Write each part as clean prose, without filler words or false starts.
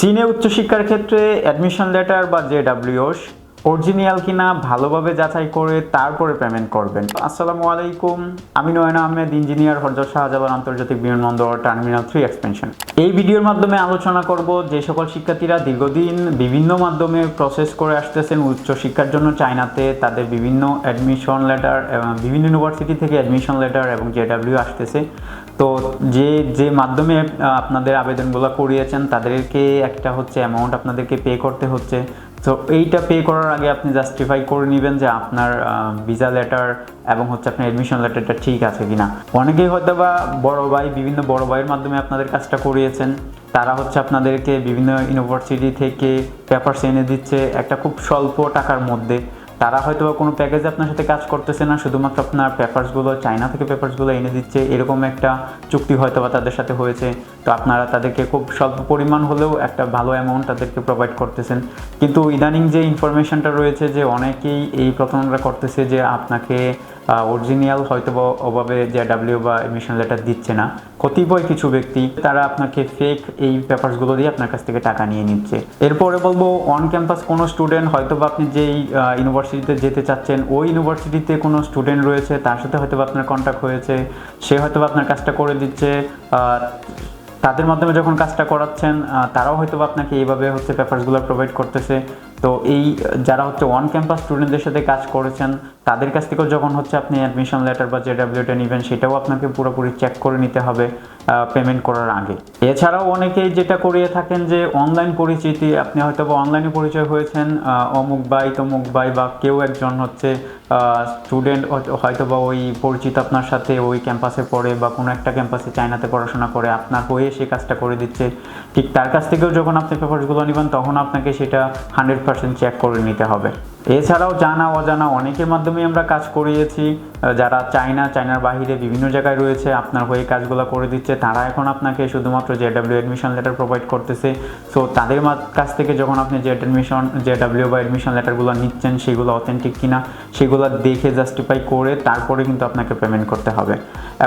চীনে উচ্চশিক্ষার ক্ষেত্রে অ্যাডমিশন লেটার বা জেডব্লিউএস অরিজিনাল কিনা ভালোভাবে যাচাই করে তারপরে পেমেন্ট করবেন। আসসালামু আলাইকুম, আমি নয়ন আহমেদ, ইঞ্জিনিয়ার, হযরত শাহজালাল আন্তর্জাতিক বিমানবন্দর টার্মিনাল 3 এক্সপেনশন। এই ভিডিওর মাধ্যমে আলোচনা করব যে সকল শিক্ষার্থীরা দীর্ঘদিন বিভিন্ন মাধ্যমে প্রসেস করে আসতেছেন উচ্চশিক্ষার জন্য চায়নাতে, তাদের বিভিন্ন অ্যাডমিশন লেটার এবং বিভিন্ন ইউনিভার্সিটি থেকে অ্যাডমিশন লেটার এবং জেডব্লিউ আসতেছে। তো যে মাধ্যমে আপনাদের আবেদনগুলো করিয়েছেন তাদেরকে একটা হচ্ছে অ্যামাউন্ট আপনাদেরকে পে করতে হচ্ছে। তো এইটা পে করার আগে আপনি জাস্টিফাই করে নেবেন যে আপনার ভিসা লেটার এবং হচ্ছে আপনার অ্যাডমিশন লেটারটা ঠিক আছে কিনা। অনেকেই হয়তো বা বিভিন্ন বড় ভাইয়ের মাধ্যমে আপনাদের কাজটা করিয়েছেন, তারা হচ্ছে আপনাদেরকে বিভিন্ন ইউনিভার্সিটি থেকে পেপারস এনে দিচ্ছে একটা খুব স্বল্প টাকার মধ্যে। তারা হয়তো বা কোনো প্যাকেজে আপনার সাথে কাজ করতেছে না, শুধুমাত্র আপনার পেপারসগুলো চায়না থেকে পেপারসগুলো এনে দিচ্ছে, এরকম একটা চুক্তি হয়তো বা তাদের সাথে হয়েছে। তো আপনারা তাদেরকে খুব স্বল্প পরিমাণ হলেও একটা ভালো অ্যামাউন্ট তাদেরকে প্রোভাইড করতেছেন। কিন্তু ইদানিং যে ইনফরমেশনটা রয়েছে যে অনেকেই এই প্রতারণা করতেছে যে আপনাকে অরিজিনাল হয়তো বা ওভাবে জেডব্লিউ বা অ্যাডমিশন লেটার দিচ্ছে না। কতিপয় কিছু ব্যক্তি তারা আপনাকে ফেক এই পেপারসগুলো দিয়ে আপনার কাছ থেকে টাকা নিয়ে নিচ্ছে। এরপরে বলবো, অন ক্যাম্পাস কোনো স্টুডেন্ট হয়তো বা আপনি যেই ইউনিভার্সিটিতে যেতে চাচ্ছেন ওই ইউনিভার্সিটিতে কোনো স্টুডেন্ট রয়েছে, তার সাথে হয়তো বা আপনার কন্ট্যাক্ট হয়েছে, সে হয়তো বা আপনার কাজটা করে দিচ্ছে। তাদের মাধ্যমে যখন কাজটা করাচ্ছেন তারাও হয়তো বা আপনাকে এইভাবে হচ্ছে পেপারসগুলো প্রোভাইড করতেছে। তো এই যারা হচ্ছে অন ক্যাম্পাস স্টুডেন্টদের সাথে কাজ করেছেন তাদের কাছ থেকেও যখন হচ্ছে আপনি অ্যাডমিশন লেটার বা জেডব্লিউটা নেবেন সেটাও আপনাকে পুরোপুরি চেক করে নিতে হবে পেমেন্ট করার আগে। এছাড়াও অনেকেই যেটা করিয়ে থাকেন যে অনলাইন পরিচিতি, আপনি হয়তো বা অনলাইনে পরিচয় হয়েছেন অমুক ভাই তমুক ভাই বা কেউ একজন হচ্ছে স্টুডেন্ট হয়তো বা ওই পরিচিত আপনার সাথে ওই ক্যাম্পাসে পড়ে বা কোনো একটা ক্যাম্পাসে চায়নাতে পড়াশোনা করে, আপনার হয়ে সে কাজটা করে দিচ্ছে। ঠিক তার কাছ থেকেও যখন আপনি পেপারসগুলো নেবেন তখন আপনাকে সেটা 100% চেক করে নিতে হবে। এছাড়াও জানা অজানা অনেকের মাধ্যমে আমরা কাজ করিয়েছি, যারা চায়নার বাহিরে বিভিন্ন জায়গায় রয়েছে আপনার হয়ে কাজগুলো করে দিচ্ছে। তারা এখন আপনাকে শুধুমাত্র জেডব্লিউ অ্যাডমিশন লেটার প্রোভাইড করতেছে। সো তাদের কাছ থেকে যখন আপনি জেডব্লিউ বা অ্যাডমিশন লেটারগুলো নিচ্ছেন সেগুলো অথেন্টিক কিনা সেগুলো দেখে জাস্টিফাই করে তারপরে কিন্তু আপনাকে পেমেন্ট করতে হবে।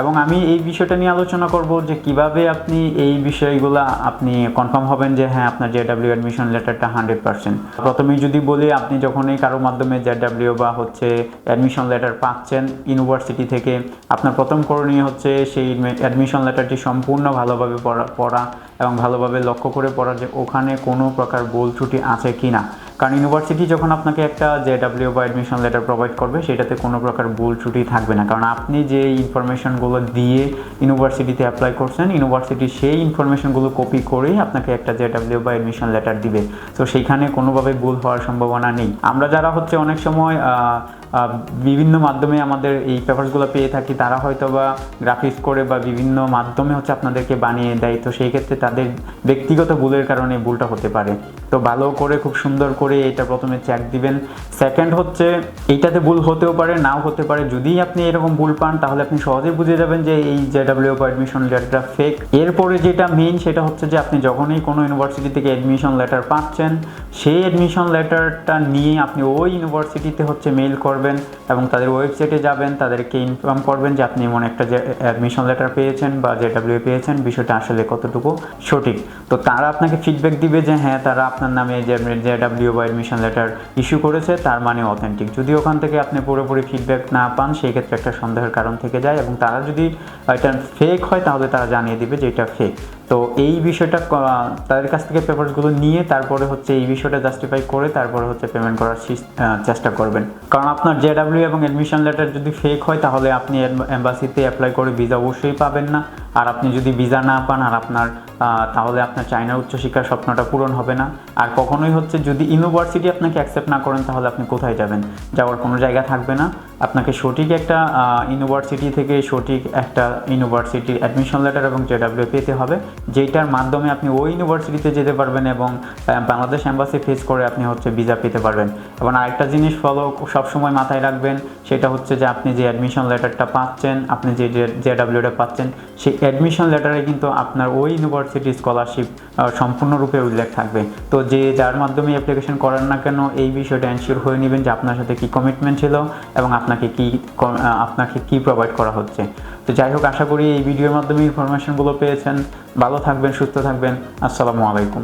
এবং আমি এই বিষয়টা নিয়ে আলোচনা করব যে কিভাবে আপনি এই বিষয়গুলো আপনি কনফার্ম হবেন যে হ্যাঁ আপনার জেডব্লিউ অ্যাডমিশন লেটারটা 100%। প্রথমেই যদি বলি, আপনি যখনই কারোর মাধ্যমে জেডব্লিউ বা হচ্ছে অ্যাডমিশন লেটার পাচ্ছেন ইউনিভার্সিটি থেকে, আপনার প্রথম করণীয় হচ্ছে সেই অ্যাডমিশন লেটারটি সম্পূর্ণ ভালোভাবে পড়া এবং ভালোভাবে লক্ষ্য করে পড়া যে ওখানে কোনো প্রকার ভুল ত্রুটি আছে কি না। কারণ ইউনিভার্সিটি যখন আপনাকে একটা জেডব্লিউ বা অ্যাডমিশন লেটার প্রোভাইড করবে সেটাতে কোনো প্রকার ভুল ত্রুটি থাকবে না, কারণ আপনি যে ইনফরমেশনগুলো দিয়ে ইউনিভার্সিটিতে অ্যাপ্লাই করছেন ইউনিভার্সিটি সেই ইনফরমেশনগুলো কপি করেই আপনাকে একটা জেডব্লিউ বা অ্যাডমিশন লেটার দিবে। তো সেইখানে কোনোভাবে ভুল হওয়ার সম্ভাবনা নেই। আমরা যারা হচ্ছে অনেক সময় বিভিন্ন মাধ্যমে আমাদের এই পেপারসগুলো পেয়ে থাকি, তারা হয়তো বা গ্রাফিক্স করে বা বিভিন্ন মাধ্যমে হচ্ছে আপনাদেরকে বানিয়ে দেয়। তো সেই ক্ষেত্রে তাদের ব্যক্তিগত ভুলের কারণে ভুলটা হতে পারে। তো ভালো করে খুব সুন্দর করে এটা প্রথমে চেক দিবেন। সেকেন্ড হচ্ছে এইটাতে ভুল হতেও পারে নাও হতে পারে, যদি আপনি এরকম ভুল পান তাহলে আপনি সহজেই বুঝে যাবেন যে এই জেডব্লিউ বা অ্যাডমিশন লেটারটা ফেক। এরপরে যেটা মেইন সেটা হচ্ছে যে আপনি যখনই কোনো ইউনিভার্সিটি থেকে অ্যাডমিশন লেটার পাচ্ছেন সেই অ্যাডমিশন লেটারটা নিয়ে আপনি ওই ইউনিভার্সিটিতে হচ্ছে মেইল করবেন এবং তাদের ওয়েবসাইটে যাবেন, তাদেরকে ইনফর্ম করবেন যে আপনি এমন একটা অ্যাডমিশন লেটার পেয়েছেন বা জেডব্লিউ পেয়েছেন, বিষয়টা আসলে কতটুকু সঠিক। তো তারা আপনাকে ফিডব্যাক দিবে যে হ্যাঁ তারা আপনার নামে জেডব্লিউ বা অ্যাডমিশন লেটার ইস্যু করেছে, তার মানে অথেন্টিক। যদি ওখান থেকে আপনি পুরোপুরি ফিডব্যাক না পান সেই ক্ষেত্রে একটা সন্দেহের কারণ থেকে যায় এবং তারা যদি এটা ফেক হয় তাহলে তারা জানিয়ে দিবে যে এটা ফেক। তো এই বিষয়টা তাদের কাছ থেকে পেপারসগুলো নিয়ে তারপরে হচ্ছে এই বিষয়টা জাস্টিফাই করে তারপরে হচ্ছে পেমেন্ট করার চেষ্টা করবেন। কারণ আপনার জেডব্লিউ এবং অ্যাডমিশন লেটার যদি ফেক হয় তাহলে আপনি এম্বাসিতে অ্যাপ্লাই করে ভিসা অবশ্যই পাবেন না। আর আপনি যদি ভিসা না পান আর তাহলে আপনার চায়নার উচ্চশিক্ষার স্বপ্নটা পূরণ হবে না। আর কখনোই হচ্ছে যদি ইউনিভার্সিটি আপনাকে অ্যাকসেপ্ট না করেন তাহলে আপনি কোথায় যাবেন, যাওয়ার কোনো জায়গা থাকবে না। আপনাকে সঠিক একটা ইউনিভার্সিটি থেকে সঠিক একটা ইউনিভার্সিটির অ্যাডমিশন লেটার এবং জেডব্লিউ পেতে হবে, যেটার মাধ্যমে আপনি ওই ইউনিভার্সিটিতে যেতে পারবেন এবং বাংলাদেশ এম্বাসি ফেস করে আপনি হচ্ছে ভিসা পেতে পারবেন। এবং আরেকটা জিনিস সবসময় মাথায় রাখবেন, সেটা হচ্ছে যে আপনি যে অ্যাডমিশন লেটারটা পাচ্ছেন, আপনি যে জেডব্লিউটা পাচ্ছেন, সেই অ্যাডমিশন লেটারে কিন্তু আপনার ওই ইউনিভার্সিটির স্কলারশিপ সম্পূর্ণরূপে উল্লেখ থাকবে। তো যার মাধ্যমে অ্যাপ্লিকেশন করেন না কেন এই বিষয়টা এনশিওর হয়ে নেবেন যে আপনার সাথে কী কমিটমেন্ট ছিল এবং আপনাকে কি প্রোভাইড করা হচ্ছে। তো যাই হোক, আশা করি এই ভিডিওর মাধ্যমে ইনফরমেশনগুলো পেয়েছেন। ভালো থাকবেন, সুস্থ থাকবেন। আসসালামু আলাইকুম।